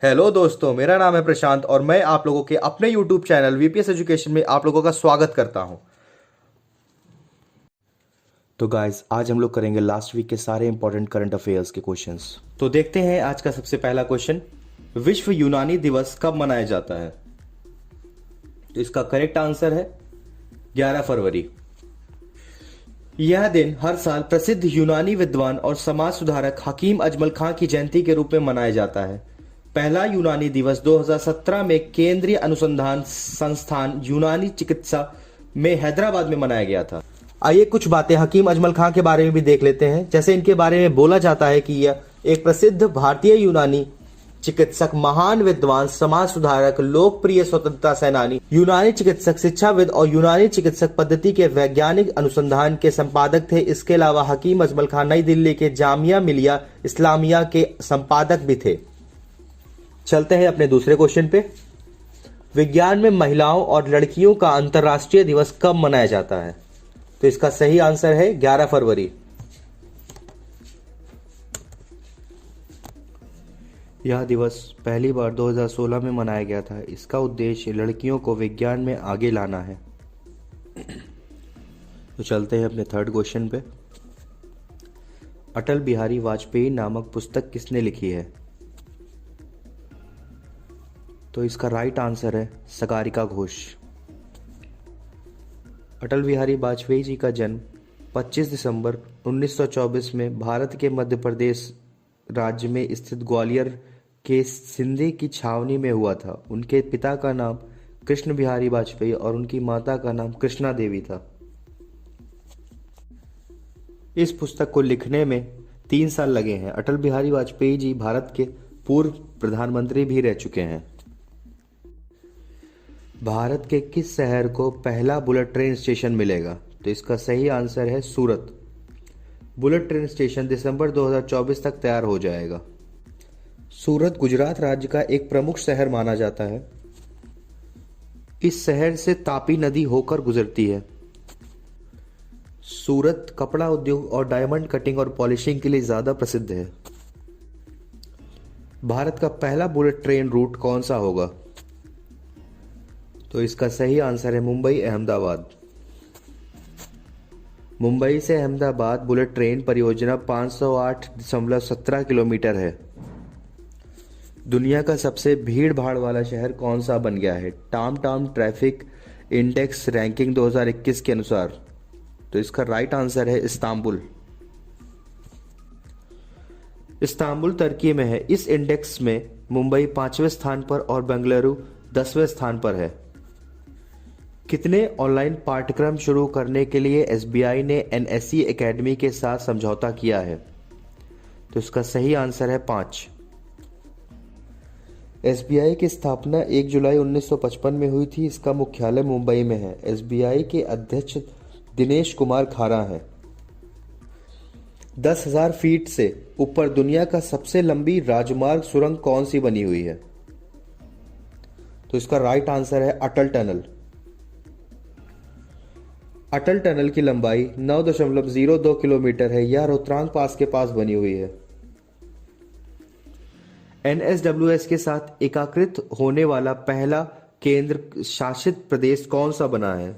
Hello दोस्तों, मेरा नाम है प्रशांत और मैं आप लोगों के अपने यूट्यूब चैनल वीपीएस एजुकेशन में आप लोगों का स्वागत करता हूं। तो गाइस, आज हम लोग करेंगे लास्ट वीक के सारे इंपॉर्टेंट करंट अफेयर्स के क्वेश्चंस। तो देखते हैं आज का सबसे पहला क्वेश्चन, विश्व यूनानी दिवस कब मनाया जाता है? तो इसका करेक्ट आंसर है 11 फरवरी। यह दिन हर साल प्रसिद्ध यूनानी विद्वान और समाज सुधारक हकीम अजमल खां की जयंती के रूप में मनाया जाता है। पहला यूनानी दिवस 2017 में केंद्रीय अनुसंधान संस्थान यूनानी चिकित्सा में हैदराबाद में मनाया गया था। आइए कुछ बातें हकीम अजमल खां के बारे में भी देख लेते हैं। जैसे इनके बारे में बोला जाता है कि यह एक प्रसिद्ध भारतीय यूनानी चिकित्सक, महान विद्वान, समाज सुधारक, लोकप्रिय स्वतंत्रता सेनानी, यूनानी चिकित्सक, शिक्षाविद और यूनानी चिकित्सक पद्धति के वैज्ञानिक अनुसंधान के संपादक थे। इसके अलावा हकीम अजमल खां नई दिल्ली के जामिया मिलिया इस्लामिया के संपादक भी थे। चलते हैं अपने दूसरे क्वेश्चन पे। विज्ञान में महिलाओं और लड़कियों का अंतर्राष्ट्रीय दिवस कब मनाया जाता है? तो इसका सही आंसर है 11 फरवरी। यह दिवस पहली बार 2016 में मनाया गया था। इसका उद्देश्य लड़कियों को विज्ञान में आगे लाना है। तो चलते हैं अपने थर्ड क्वेश्चन पे। अटल बिहारी वाजपेयी नामक पुस्तक किसने लिखी है? तो इसका राइट आंसर है सागरिका घोष। अटल बिहारी वाजपेयी जी का जन्म 25 दिसंबर 1924 में भारत के मध्य प्रदेश राज्य में स्थित ग्वालियर के सिंधी की छावनी में हुआ था। उनके पिता का नाम कृष्ण बिहारी वाजपेयी और उनकी माता का नाम कृष्णा देवी था। इस पुस्तक को लिखने में 3 साल लगे हैं। अटल बिहारी वाजपेयी जी भारत के पूर्व प्रधानमंत्री भी रह चुके हैं। भारत के किस शहर को पहला बुलेट ट्रेन स्टेशन मिलेगा? तो इसका सही आंसर है सूरत। बुलेट ट्रेन स्टेशन दिसंबर 2024 तक तैयार हो जाएगा। सूरत गुजरात राज्य का एक प्रमुख शहर माना जाता है। इस शहर से तापी नदी होकर गुजरती है। सूरत कपड़ा उद्योग और डायमंड कटिंग और पॉलिशिंग के लिए ज्यादा प्रसिद्ध है। भारत का पहला बुलेट ट्रेन रूट कौन सा होगा? तो इसका सही आंसर है मुंबई अहमदाबाद। मुंबई से अहमदाबाद बुलेट ट्रेन परियोजना 508.17 किलोमीटर है। दुनिया का सबसे भीड़ भाड़ वाला शहर कौन सा बन गया है टाम ट्रैफिक इंडेक्स रैंकिंग 2021 के अनुसार? तो इसका राइट आंसर है इस्तांबुल। इस्तांबुल तुर्की में है। इस इंडेक्स में मुंबई 5वें स्थान पर और बेंगलुरु 10वें स्थान पर है। कितने ऑनलाइन पाठ्यक्रम शुरू करने के लिए एसबीआई ने एनएसई एकेडमी के साथ समझौता किया है? तो इसका सही आंसर है 5। एसबीआई की स्थापना 1 जुलाई 1955 में हुई थी। इसका मुख्यालय मुंबई में है। एसबीआई के अध्यक्ष दिनेश कुमार खारा हैं। 10,000 फीट से ऊपर दुनिया का सबसे लंबी राजमार्ग सुरंग कौन सी बनी हुई है? तो इसका राइट आंसर है अटल टनल। अटल टनल की लंबाई 9.02 किलोमीटर है। यह रोहतांग पास के पास बनी हुई है। एनएसडब्ल्यूएस के साथ एकीकृत होने वाला पहला केंद्र शासित प्रदेश कौन सा बना है?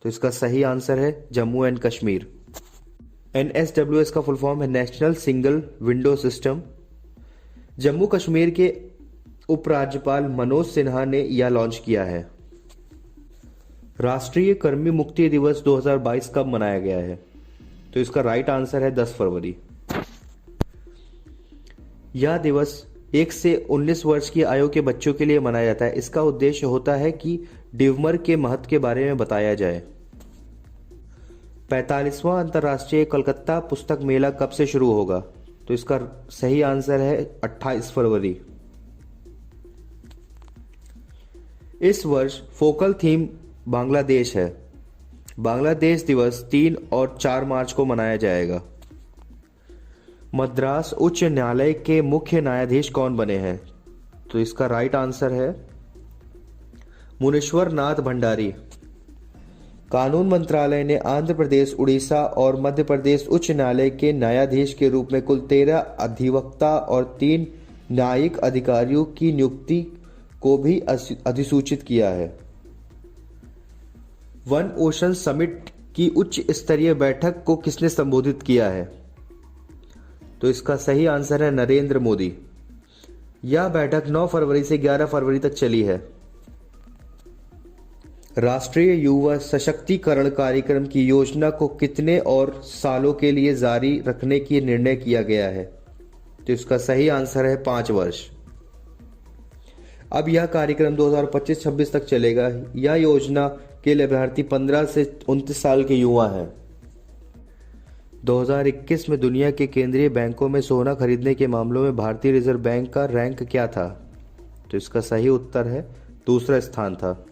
तो इसका सही आंसर है जम्मू एंड कश्मीर। एनएसडब्ल्यूएस का फुल फॉर्म है national single window system. Jammu Kashmir के उपराज्यपाल मनोज सिन्हा ने यह लॉन्च किया है। राष्ट्रीय कर्मी मुक्ति दिवस 2022 कब मनाया गया है? तो इसका राइट आंसर है 10 फरवरी। यह दिवस 1 से 19 वर्ष की आयु के बच्चों के लिए मनाया जाता है। इसका उद्देश्य होता है कि ड्यूमर के महत्व के बारे में बताया जाए। 45वां अंतर्राष्ट्रीय कोलकाता पुस्तक मेला कब से शुरू होगा? तो इसका सही आंसर है 28 फरवरी। इस वर्ष फोकल थीम बांग्लादेश है। बांग्लादेश दिवस 3 और 4 मार्च को मनाया जाएगा। मद्रास उच्च न्यायालय के मुख्य न्यायाधीश कौन बने हैं? तो इसका राइट आंसर है मुनीश्वर नाथ भंडारी। कानून मंत्रालय ने आंध्र प्रदेश, उड़ीसा और मध्य प्रदेश उच्च न्यायालय के न्यायाधीश के रूप में कुल 13 अधिवक्ता और 3 न्यायिक अधिकारियों की नियुक्ति को भी अधिसूचित किया है। वन ओशन समिट की उच्च स्तरीय बैठक को किसने संबोधित किया है? तो इसका सही आंसर है नरेंद्र मोदी। यह बैठक 9 फरवरी से 11 फरवरी तक चली है। राष्ट्रीय युवा सशक्तिकरण कार्यक्रम की योजना को कितने और सालों के लिए जारी रखने की निर्णय किया गया है? तो इसका सही आंसर है 5 वर्ष। अब यह कार्यक्रम 2025-26 तक चलेगा। यह योजना के लाभार्थी 15 से 29 साल के युवा हैं। 2021 में दुनिया के केंद्रीय बैंकों में सोना खरीदने के मामलों में भारतीय रिजर्व बैंक का रैंक क्या था? तो इसका सही उत्तर है दूसरा स्थान था।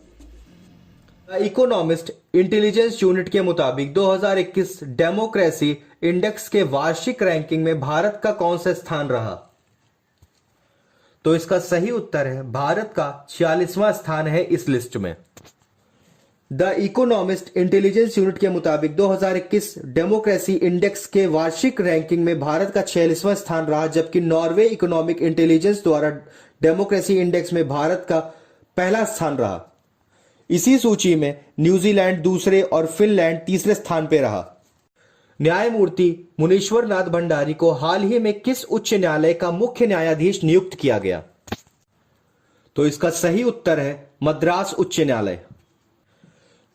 इकोनॉमिस्ट इंटेलिजेंस यूनिट के मुताबिक 2021 डेमोक्रेसी इंडेक्स के वार्षिक रैंकिंग में भारत का कौन सा स्थान रहा? तो इसका सही उत्तर है भारत का 46वां स्थान है इस लिस्ट में। द इकोनॉमिस्ट इंटेलिजेंस यूनिट के मुताबिक 2021 डेमोक्रेसी इंडेक्स के वार्षिक रैंकिंग में भारत का 46वां स्थान रहा, जबकि नॉर्वे इकोनॉमिक इंटेलिजेंस द्वारा डेमोक्रेसी इंडेक्स में भारत का पहला स्थान रहा। इसी सूची में न्यूजीलैंड दूसरे और फिनलैंड तीसरे स्थान पर रहा। न्यायमूर्ति मुनीश्वर नाथ भंडारी को हाल ही में किस उच्च न्यायालय का मुख्य न्यायाधीश नियुक्त किया गया? तो इसका सही उत्तर है मद्रास उच्च न्यायालय।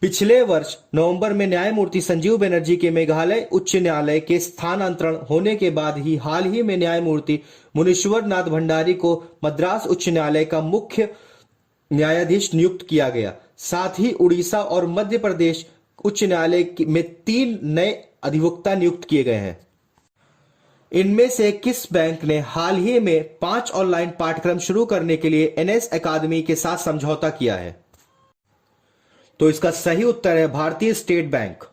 पिछले वर्ष नवंबर में न्यायमूर्ति संजीव बनर्जी के मेघालय उच्च न्यायालय के स्थानांतरण होने के बाद ही हाल ही में न्यायमूर्ति मुनीश्वर नाथ भंडारी को मद्रास उच्च न्यायालय का मुख्य न्यायाधीश नियुक्त किया गया। साथ ही उड़ीसा और मध्य प्रदेश उच्च न्यायालय में 3 नए अधिवक्ता नियुक्त किए गए हैं। इनमें से किस बैंक ने हाल ही में 5 ऑनलाइन पाठ्यक्रम शुरू करने के लिए NS अकादमी के साथ समझौता किया है? तो इसका सही उत्तर है भारतीय स्टेट बैंक।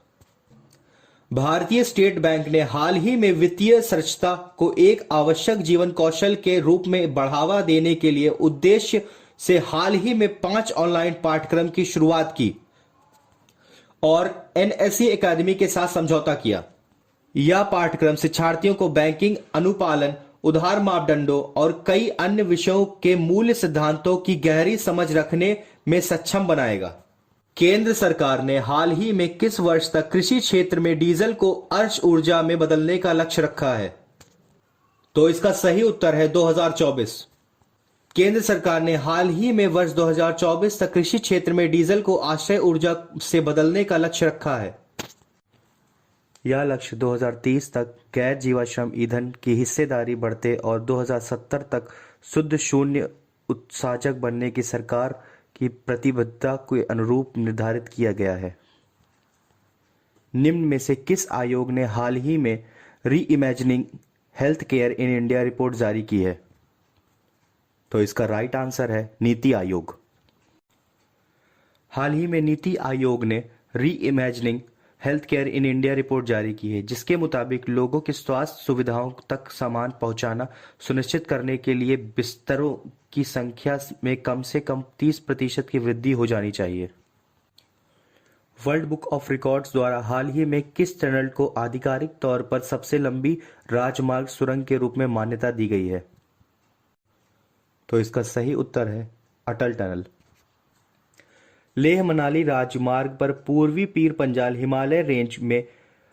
भारतीय स्टेट बैंक ने हाल ही में वित्तीय साक्षरता को एक आवश्यक जीवन कौशल के रूप में बढ़ावा देने के लिए उद्देश्य से हाल ही में 5 ऑनलाइन पाठ्यक्रम की शुरुआत की और NSE अकादमी के साथ समझौता किया। यह पाठ्यक्रम शिक्षार्थियों को बैंकिंग अनुपालन, उधार मापदंडों और कई अन्य विषयों के मूल सिद्धांतों की गहरी समझ रखने में सक्षम बनाएगा। केंद्र सरकार ने हाल ही में किस वर्ष तक कृषि क्षेत्र में डीजल को अक्षय ऊर्जा में बदलने का लक्ष्य रखा है? तो इसका सही उत्तर है 2024। केंद्र सरकार ने हाल ही में वर्ष 2024 तक कृषि क्षेत्र में डीजल को अक्षय ऊर्जा से बदलने का लक्ष्य रखा है। यह लक्ष्य 2030 तक गैर जीवाश्म ईंधन की हिस्सेदारी बढ़ते और 2070 तक शुद्ध शून्य उत्सर्जक बनने की सरकार की प्रतिबद्धता के अनुरूप निर्धारित किया गया है। निम्न में से किस आयोग ने हाल ही में री imagining health care in India report जारी की है? तो इसका राइट आंसर है नीति आयोग। हाल ही में नीति आयोग ने री imagining health care in India report जारी की है, जिसके मुताबिक लोगों की स्वास्थ्य सुविधाओं तक सामान पहुंचाना सुनिश्चित करने के लिए बिस्तरों की संख्या में कम से कम 30% की वृद्धि हो जानी चाहिए। वर्ल्ड बुक ऑफ रिकॉर्ड्स द्वारा हाल ही में किस टनल को आधिकारिक तौर पर सबसे लंबी राजमार्ग सुरंग के रूप में मान्यता दी गई है? तो इसका सही उत्तर है अटल टनल। लेह मनाली राजमार्ग पर पूर्वी पीर पंजाल हिमालय रेंज में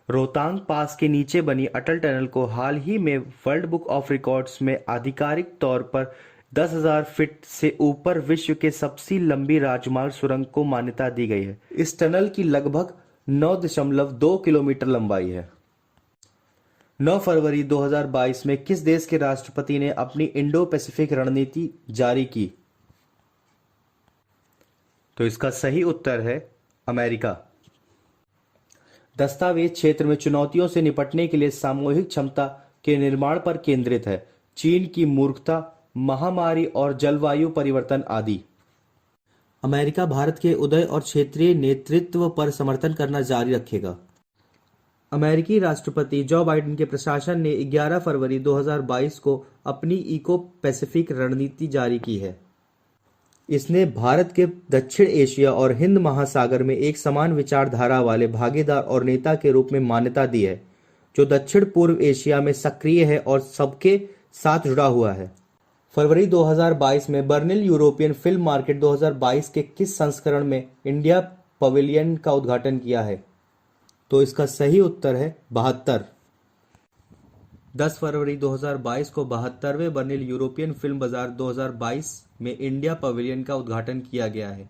रोहतांग पास के नीचे बनी अटल टनल को हाल ही में वर्ल्ड बुक ऑफ रिकॉर्ड्स में आधिकारिक तौर पर 10,000 फीट से ऊपर विश्व के सबसे लंबी राजमार्ग सुरंग को मान्यता दी गई है। इस टनल की लगभग 9.2 किलोमीटर लंबाई है। 9 फरवरी 2022 में किस देश के राष्ट्रपति ने अपनी इंडो पैसिफिक रणनीति जारी की? तो इसका सही उत्तर है अमेरिका। दस्तावेज क्षेत्र में चुनौतियों से निपटने के लिए सामूहिक क्षमता के निर्माण पर केंद्रित है। चीन की मूर्खता, महामारी और जलवायु परिवर्तन आदि। अमेरिका भारत के उदय और क्षेत्रीय नेतृत्व पर समर्थन करना जारी रखेगा। अमेरिकी राष्ट्रपति जो बाइडेन के प्रशासन ने 11 फरवरी 2022 को अपनी इको पैसिफिक रणनीति जारी की है। इसने भारत के दक्षिण एशिया और हिंद महासागर में एक समान विचारधारा वाले भागीदार और नेता के रूप में मान्यता दी है, जो दक्षिण पूर्व एशिया में सक्रिय है और सबके साथ जुड़ा हुआ है। फरवरी 2022 में बर्लिन यूरोपियन फिल्म मार्केट 2022 के किस संस्करण में इंडिया पवेलियन का उद्घाटन किया है? तो इसका सही उत्तर है 72। 10 फरवरी 2022 को 72वें बर्लिन यूरोपियन फिल्म बाजार 2022 में इंडिया पवेलियन का उद्घाटन किया गया है।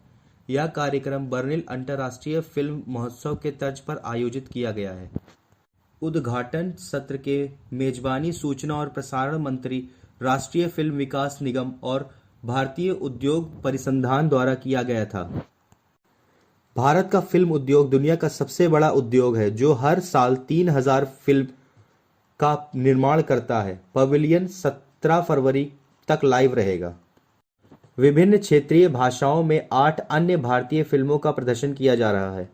यह कार्यक्रम बर्लिन अंतर्राष्ट्रीय फिल्म महोत्सव के तर्ज पर आयोजित किया गया है। उद्घाटन सत्र के मेजबानी सूचना और प्रसारण मंत्री, राष्ट्रीय फिल्म विकास निगम और भारतीय उद्योग परिसंधान द्वारा किया गया था। भारत का फिल्म उद्योग दुनिया का सबसे बड़ा उद्योग है जो हर साल 3000 फिल्म का निर्माण करता है। पवेलियन 17 फरवरी तक लाइव रहेगा। विभिन्न क्षेत्रीय भाषाओं में 8 अन्य भारतीय फिल्मों का प्रदर्शन किया जा रहा है।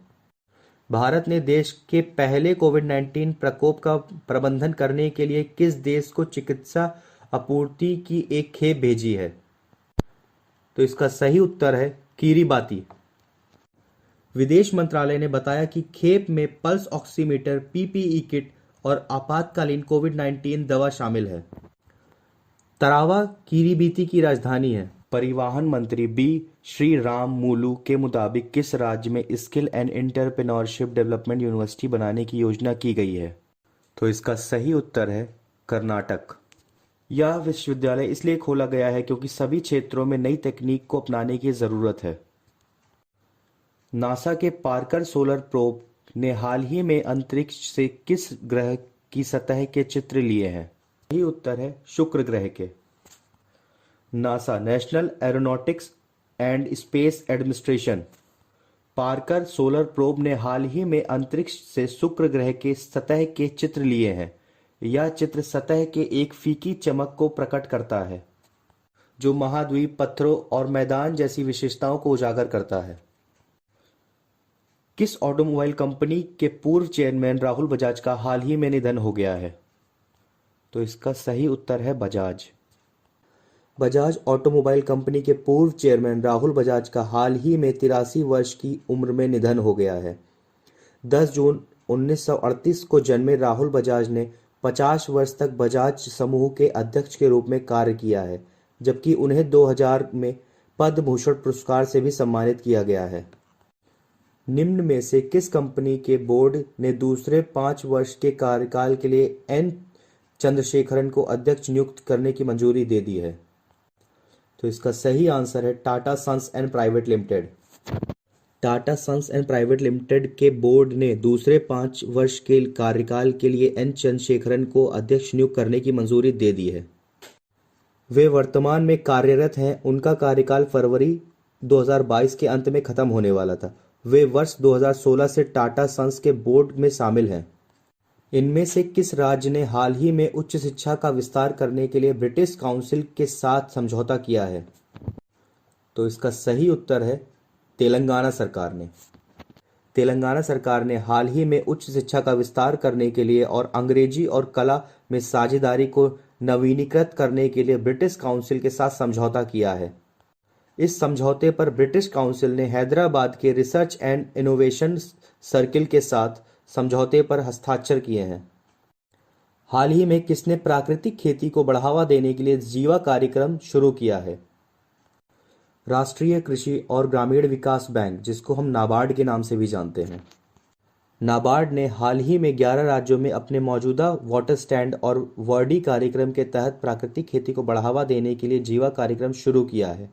भारत ने देश के पहले कोविड-19 प्रकोप का प्रबंधन करने के लिए किस देश को चिकित्सा आपूर्ति की एक खेप भेजी है? तो इसका सही उत्तर है किरीबाती। विदेश मंत्रालय ने बताया कि खेप में पल्स ऑक्सीमीटर, पीपीई किट और आपातकालीन कोविड-19 दवा शामिल है। तरावा किरीबीती की राजधानी है। परिवहन मंत्री बी श्रीरामुलु के मुताबिक किस राज्य में skill and entrepreneurship development university बनाने की योजना की गई है? तो इसका सही उत्तर है कर्नाटक। यह विश्वविद्यालय इसलिए खोला गया है क्योंकि सभी क्षेत्रों में नई तकनीक को अपनाने की जरूरत है। नासा के पार्कर सोलर प्रोब ने हाल ही में अंतरिक्ष से किस ग्रह की सतह के चित्र लिए हैं? सही उत्तर है शुक्र ग्रह के। NASA national aeronautics and space administration Parker solar probe ने हाल ही में अंतरिक्ष से शुक्र ग्रह के सतह के चित्र लिए हैं। यह चित्र सतह के एक फीकी चमक को प्रकट करता है जो महाद्वीप, पत्थरों और मैदान जैसी विशेषताओं को उजागर करता है। किस ऑटोमोबाइल कंपनी के पूर्व चेयरमैन राहुल बजाज का हाल ही में निधन हो गया है? तो इसका सही उत्तर है बजाज। बजाज ऑटोमोबाइल कंपनी के पूर्व चेयरमैन राहुल बजाज का हाल ही में 83 वर्ष की उम्र में निधन हो गया है। 10 जून 1938 को जन्मे राहुल बजाज ने 50 वर्ष तक बजाज समूह के अध्यक्ष के रूप में कार्य किया है, जबकि उन्हें 2000 में पद्म भूषण पुरस्कार से भी सम्मानित किया गया है। निम्न में से किस कंपनी के बोर्ड ने दूसरे 5 वर्ष के कार्यकाल के लिए एन चंद्रशेखरन को अध्यक्ष नियुक्त करने की मंजूरी दे दी है? तो इसका सही आंसर है Tata Sons and private limited. Tata Sons and private limited के बोर्ड ने दूसरे 5 वर्ष के कार्यकाल के लिए एन चंद्रशेखरन को अध्यक्ष नियुक्त करने की मंजूरी दे दी है। वे वर्तमान में कार्यरत हैं। उनका कार्यकाल फरवरी 2022 के अंत में खत्म होने वाला था। वे वर्ष 2016 से टाटा सन्स के बोर्ड में शामिल हैं। इनमें से किस राज्य ने हाल ही में उच्च शिक्षा का विस्तार करने के लिए ब्रिटिश काउंसिल के साथ समझौता किया है? तो इसका सही उत्तर है तेलंगाना सरकार ने। तेलंगाना सरकार ने हाल ही में उच्च शिक्षा का विस्तार करने के लिए और अंग्रेजी और कला में साझेदारी को नवीनीकृत करने के लिए ब्रिटिश काउंसिल के साथ समझौता किया है। इस समझौते पर ब्रिटिश काउंसिल ने हैदराबाद के रिसर्च एंड इनोवेशन सर्किल के साथ समझौते पर हस्ताक्षर किए हैं। हाल ही में किसने प्राकृतिक खेती को बढ़ावा देने के लिए जीवा कार्यक्रम शुरू किया है? राष्ट्रीय कृषि और ग्रामीण विकास बैंक, जिसको हम नाबार्ड के नाम से भी जानते हैं। नाबार्ड ने हाल ही में 11 राज्यों में अपने मौजूदा वाटर स्टैंड और वर्डी कार्यक्रम के तहत प्राकृतिक खेती को बढ़ावा देने के लिए जीवा कार्यक्रम शुरू किया है।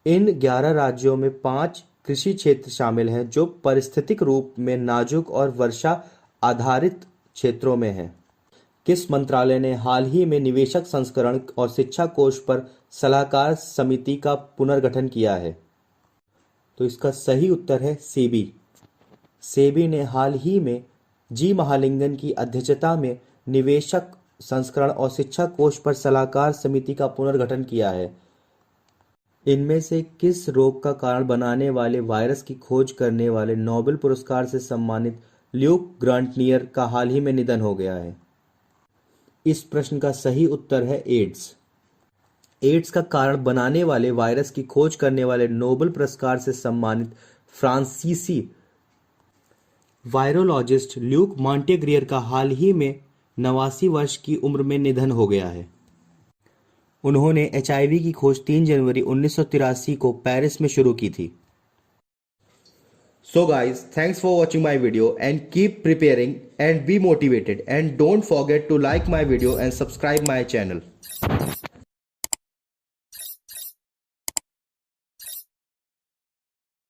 इन 11 राज्यों में 5 कृषि क्षेत्र शामिल हैं जो पारिस्थितिक रूप में नाजुक और वर्षा आधारित क्षेत्रों में हैं। किस मंत्रालय ने हाल ही में निवेशक संस्करण और शिक्षा कोष पर सलाहकार समिति का पुनर्गठन किया है? तो इसका सही उत्तर है सेबी। सेबी ने हाल ही में जी महालिंगन की अध्यक्षता में निवेशक संस्करण और शिक्षा कोष पर सलाहकार समिति का पुनर्गठन किया है। इनमें से किस रोग का कारण बनाने वाले वायरस की खोज करने वाले नोबेल पुरस्कार से सम्मानित ल्यूक ग्रांटनियर का हाल ही में निधन हो गया है? इस प्रश्न का सही उत्तर है एड्स। एड्स का कारण बनाने वाले वायरस की खोज करने वाले नोबेल पुरस्कार से सम्मानित फ्रांसीसी वायरोलॉजिस्ट ल्यूक मॉन्टेग्रियर का हाल ही में 89 वर्ष की उम्र में निधन हो गया है। उन्होंने HIV की खोज 3 जनवरी 1983 को पेरिस में शुरू की थी। So guys, thanks for watching my video and keep preparing and be motivated and don't forget to like my video and subscribe my channel.